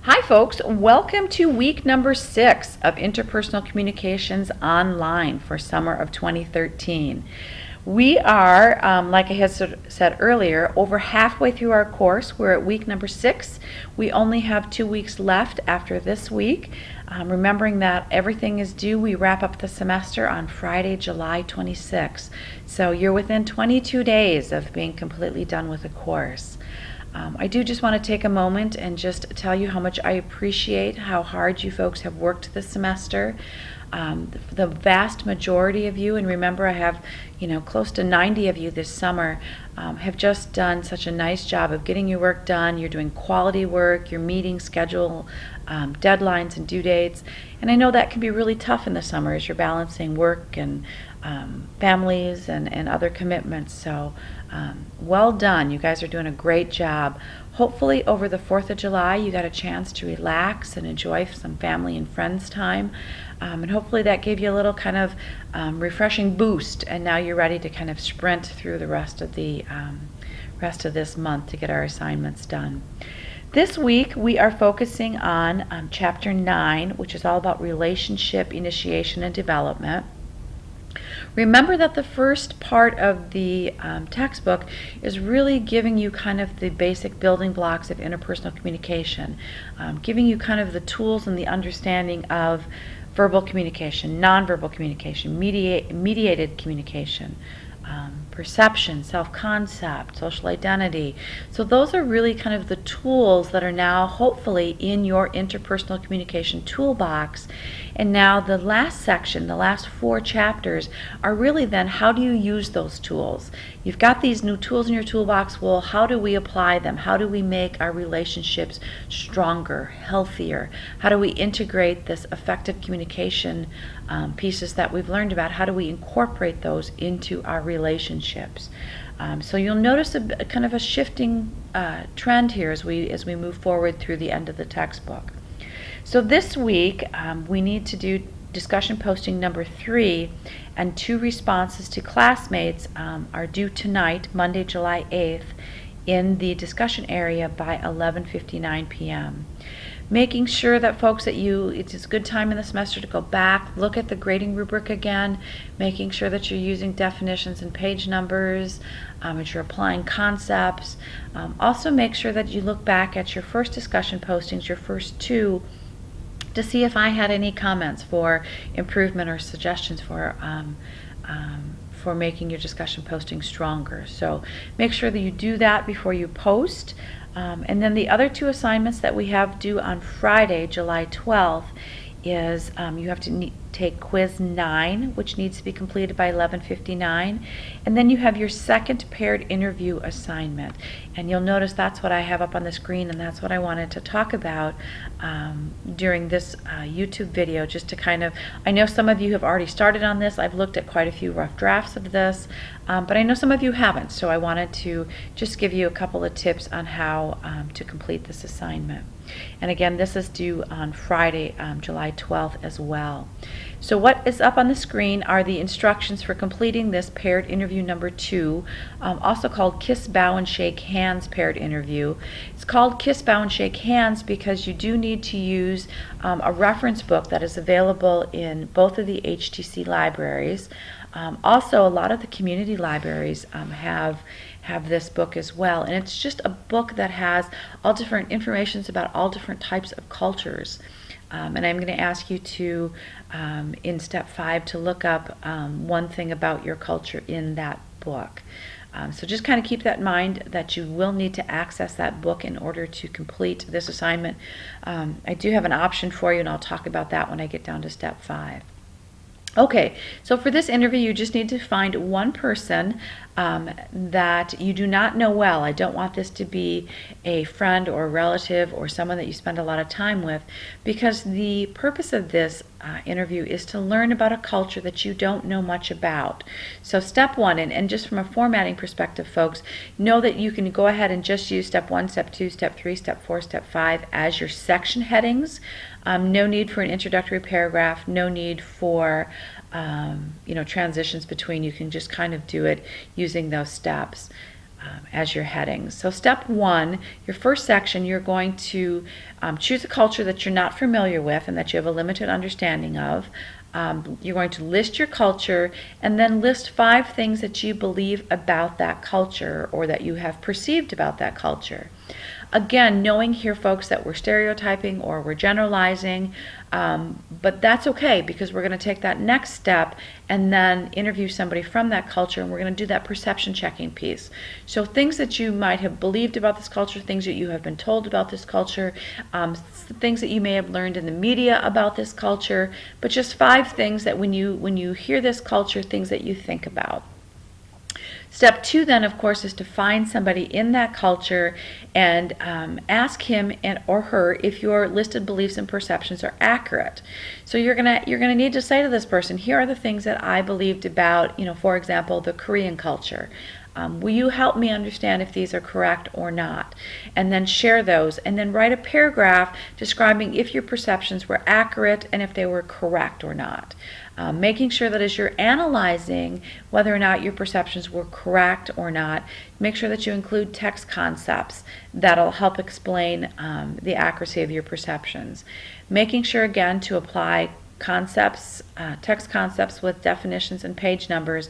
Hi folks, welcome to week number 6 of Interpersonal Communications Online for summer of 2013. We are, like I had said earlier, over halfway through our course. We're at week number 6. We only have 2 weeks left after this week. Remembering that everything is due, we wrap up the semester on Friday, July 26th. So you're within 22 days of being completely done with the course. I do just want to take a moment and just tell you how much I appreciate how hard you folks have worked this semester. The vast majority of you, and remember I have close to 90 of you this summer, have just done such a nice job of getting your work done. You're doing quality work, you're meeting schedule deadlines and due dates, and I know that can be really tough in the summer as you're balancing work and families and other commitments. So well done. You guys are doing a great job. Hopefully over the 4th of July you got a chance to relax and enjoy some family and friends time. And hopefully that gave you a little kind of refreshing boost, and now you're ready to kind of sprint through the rest of this month to get our assignments done. This week we are focusing on chapter 9, which is all about relationship initiation and development. Remember that the first part of the textbook is really giving you kind of the basic building blocks of interpersonal communication, giving you kind of the tools and the understanding of verbal communication, nonverbal communication, mediated communication, perception, self-concept, social identity. So those are really kind of the tools that are now hopefully in your interpersonal communication toolbox. And now the last section, the last 4 chapters, are really then how do you use those tools? You've got these new tools in your toolbox. Well, how do we apply them? How do we make our relationships stronger, healthier? How do we integrate this effective communication pieces that we've learned about? How do we incorporate those into our relationships? So you'll notice a kind of a shifting trend here as we move forward through the end of the textbook. So this week we need to do discussion posting number 3, and 2 responses to classmates are due tonight, Monday, July 8th, in the discussion area by 11:59 p.m. Making sure that folks it's a good time in the semester to go back, look at the grading rubric again, making sure that you're using definitions and page numbers, that you're applying concepts. Also make sure that you look back at your first discussion postings, your first 2, to see if I had any comments for improvement or suggestions for making your discussion posting stronger. So make sure that you do that before you post. And then the other 2 assignments that we have due on Friday, July 12th, is you have to take quiz 9, which needs to be completed by 11:59, and then you have your second paired interview assignment. And you'll notice that's what I have up on the screen, and that's what I wanted to talk about during this YouTube video, just to kind of, I know some of you have already started on this. I've looked at quite a few rough drafts of this, but I know some of you haven't, so I wanted to just give you a couple of tips on how to complete this assignment. And again, this is due on Friday, July 12th as well. So what is up on the screen are the instructions for completing this paired interview number 2, also called Kiss, Bow, and Shake Hands paired interview. It's called Kiss, Bow, and Shake Hands because you do need to use a reference book that is available in both of the HTC libraries. Also, a lot of the community libraries have this book as well, and it's just a book that has all different informations about all different types of cultures. And I'm going to ask you to, in step 5, to look up one thing about your culture in that book. So just kind of keep that in mind, that you will need to access that book in order to complete this assignment. I do have an option for you, and I'll talk about that when I get down to step 5. Okay, so for this interview, you just need to find one person that you do not know well. I don't want this to be a friend or a relative or someone that you spend a lot of time with, because the purpose of this interview is to learn about a culture that you don't know much about. So step 1, and just from a formatting perspective, folks, know that you can go ahead and just use step 1, step 2, step 3, step 4, step 5 as your section headings. No need for an introductory paragraph, no need for transitions between. You can just kind of do it using those steps. as your headings. So step 1, your first section, you're going to choose a culture that you're not familiar with and that you have a limited understanding of. You're going to list your culture and then list 5 things that you believe about that culture or that you have perceived about that culture. Again, knowing here, folks, that we're stereotyping or we're generalizing, but that's okay because we're going to take that next step and then interview somebody from that culture, and we're going to do that perception checking piece. So things that you might have believed about this culture, things that you have been told about this culture, things that you may have learned in the media about this culture, but just 5 things that when you hear this culture, things that you think about. Step 2 then, of course, is to find somebody in that culture and ask him or her if your listed beliefs and perceptions are accurate. So you're gonna need to say to this person, here are the things that I believed about, for example, the Korean culture. Will you help me understand if these are correct or not? And then share those, and then write a paragraph describing if your perceptions were accurate and if they were correct or not. Making sure that as you're analyzing whether or not your perceptions were correct or not, make sure that you include text concepts that'll help explain the accuracy of your perceptions. Making sure, again, to apply concepts, text concepts with definitions and page numbers.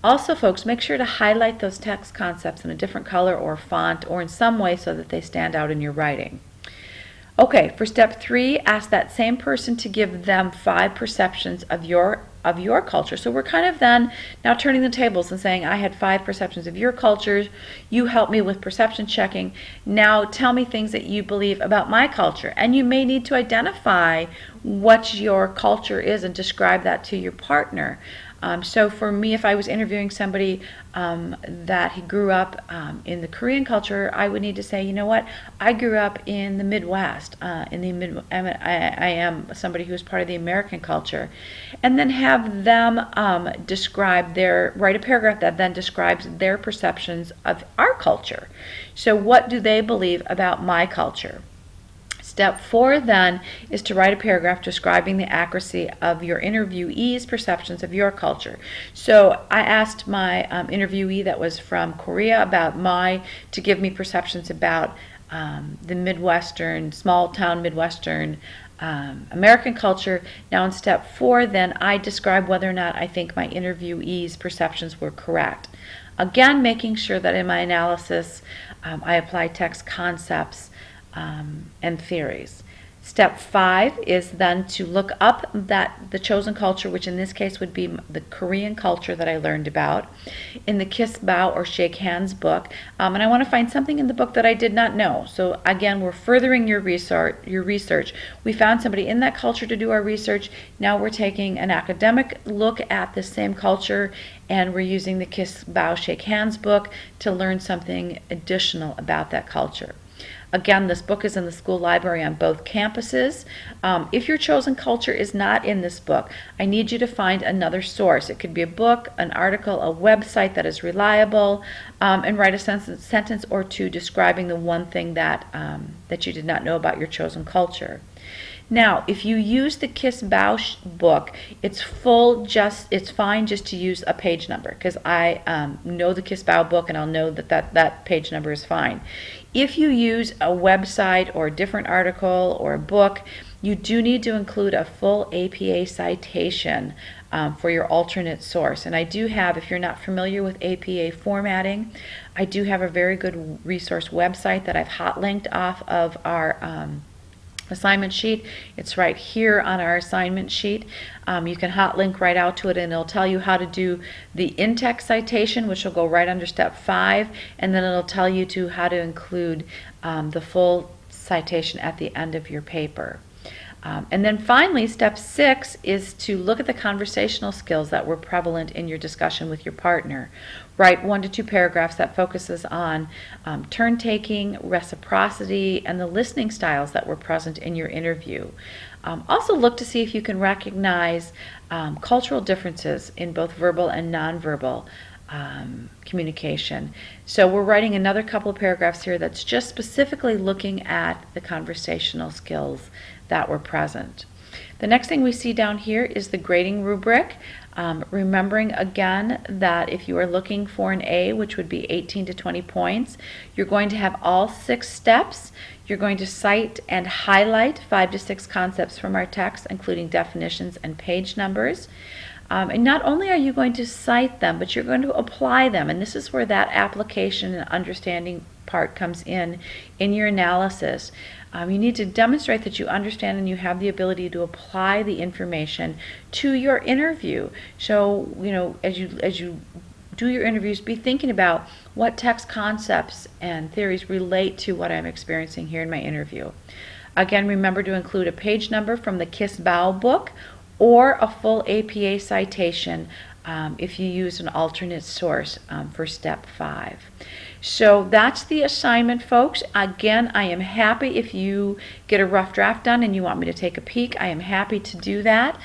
Also, folks, make sure to highlight those text concepts in a different color or font or in some way so that they stand out in your writing. Okay, for step 3, ask that same person to give them 5 perceptions of your culture. So we're kind of then now turning the tables and saying, I had 5 perceptions of your culture. You help me with perception checking. Now tell me things that you believe about my culture. And you may need to identify what your culture is and describe that to your partner. So for me, if I was interviewing somebody that he grew up in the Korean culture, I would need to say, you know what, I grew up in the Midwest. I am somebody who is part of the American culture. And then have them write a paragraph that then describes their perceptions of our culture. So what do they believe about my culture? Step 4 then is to write a paragraph describing the accuracy of your interviewee's perceptions of your culture. So I asked my interviewee that was from Korea to give me perceptions about the Midwestern, small town Midwestern American culture. Now in step 4 then I describe whether or not I think my interviewee's perceptions were correct. Again, making sure that in my analysis I apply text concepts and theories. Step 5 is then to look up the chosen culture, which in this case would be the Korean culture that I learned about, in the Kiss, Bow, or Shake Hands book. And I want to find something in the book that I did not know. So again, we're furthering your research. We found somebody in that culture to do our research. Now we're taking an academic look at the same culture, and we're using the Kiss, Bow, Shake Hands book to learn something additional about that culture. Again, this book is in the school library on both campuses. If your chosen culture is not in this book, I need you to find another source. It could be a book, an article, a website that is reliable, and write a sentence or 2 describing the one thing that you did not know about your chosen culture. Now, if you use the Kiss Bow book, it's fine just to use a page number, because I know the Kiss Bow book and I'll know that page number is fine. If you use a website or a different article or a book, you do need to include a full APA citation for your alternate source. And I do have, if you're not familiar with APA formatting, I do have a very good resource website that I've hot linked off of our assignment sheet. It's right here on our assignment sheet. You can hot link right out to it, and it'll tell you how to do the in-text citation, which will go right under step 5, and then it'll tell you how to include the full citation at the end of your paper. And then finally, step 6 is to look at the conversational skills that were prevalent in your discussion with your partner. Write 1 to 2 paragraphs that focuses on turn-taking, reciprocity, and the listening styles that were present in your interview. Also look to see if you can recognize cultural differences in both verbal and nonverbal communication. So we're writing another couple of paragraphs here that's just specifically looking at the conversational skills that were present. The next thing we see down here is the grading rubric. Remembering again that if you are looking for an A, which would be 18 to 20 points, you're going to have all 6 steps. You're going to cite and highlight 5 to 6 concepts from our text, including definitions and page numbers. And not only are you going to cite them, but you're going to apply them. And this is where that application and understanding part comes in your analysis. You need to demonstrate that you understand and you have the ability to apply the information to your interview. So, as you do your interviews, be thinking about what text concepts and theories relate to what I'm experiencing here in my interview. Again, remember to include a page number from the Kiss-Bow book or a full APA citation if you use an alternate source for step 5. So that's the assignment, folks. Again, I am happy if you get a rough draft done and you want me to take a peek. I am happy to do that.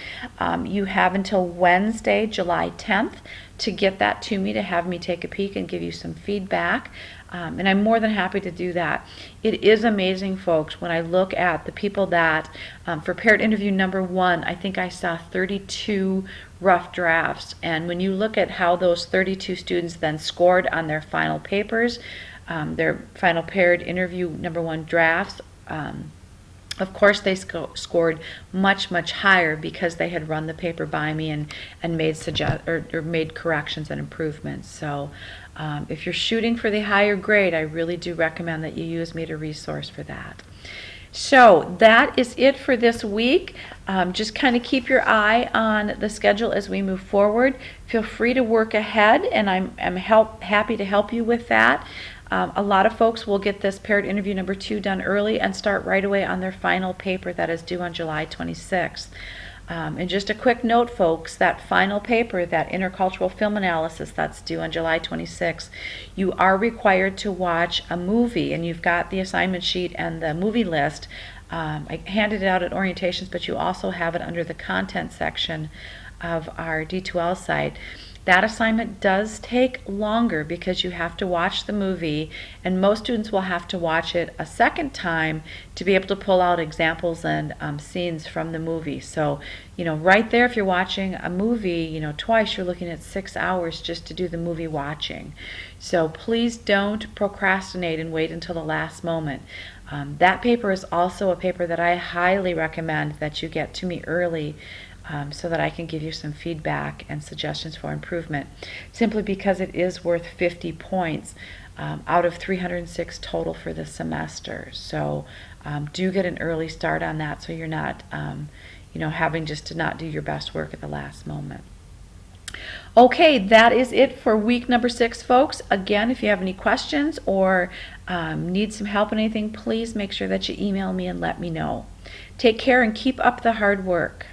You have until Wednesday, July 10th to get that to me, to have me take a peek and give you some feedback. And I'm more than happy to do that. It is amazing, folks, when I look at the people that, for paired interview number 1, I think I saw 32 rough drafts. And when you look at how those 32 students then scored on their final papers, their final paired interview number 1 drafts, of course they scored much, much higher because they had run the paper by me and made corrections and improvements. So if you're shooting for the higher grade, I really do recommend that you use me as a resource for that. So that is it for this week. Just kind of keep your eye on the schedule as we move forward. Feel free to work ahead, and I'm happy to help you with that. A lot of folks will get this paired interview number 2 done early and start right away on their final paper that is due on July 26th. And just a quick note, folks, that final paper, that intercultural film analysis that's due on July 26th, you are required to watch a movie, and you've got the assignment sheet and the movie list. I handed it out at orientations, but you also have it under the content section of our D2L site. That assignment does take longer because you have to watch the movie, and most students will have to watch it a second time to be able to pull out examples and scenes from the movie. So, right there, if you're watching a movie, twice, you're looking at 6 hours just to do the movie watching. So please don't procrastinate and wait until the last moment. That paper is also a paper that I highly recommend that you get to me early, so that I can give you some feedback and suggestions for improvement, simply because it is worth 50 points out of 306 total for the semester. So do get an early start on that, so you're not having just to not do your best work at the last moment. Okay, that is it for week number 6, folks. Again, if you have any questions or need some help in anything, please make sure that you email me and let me know. Take care and keep up the hard work.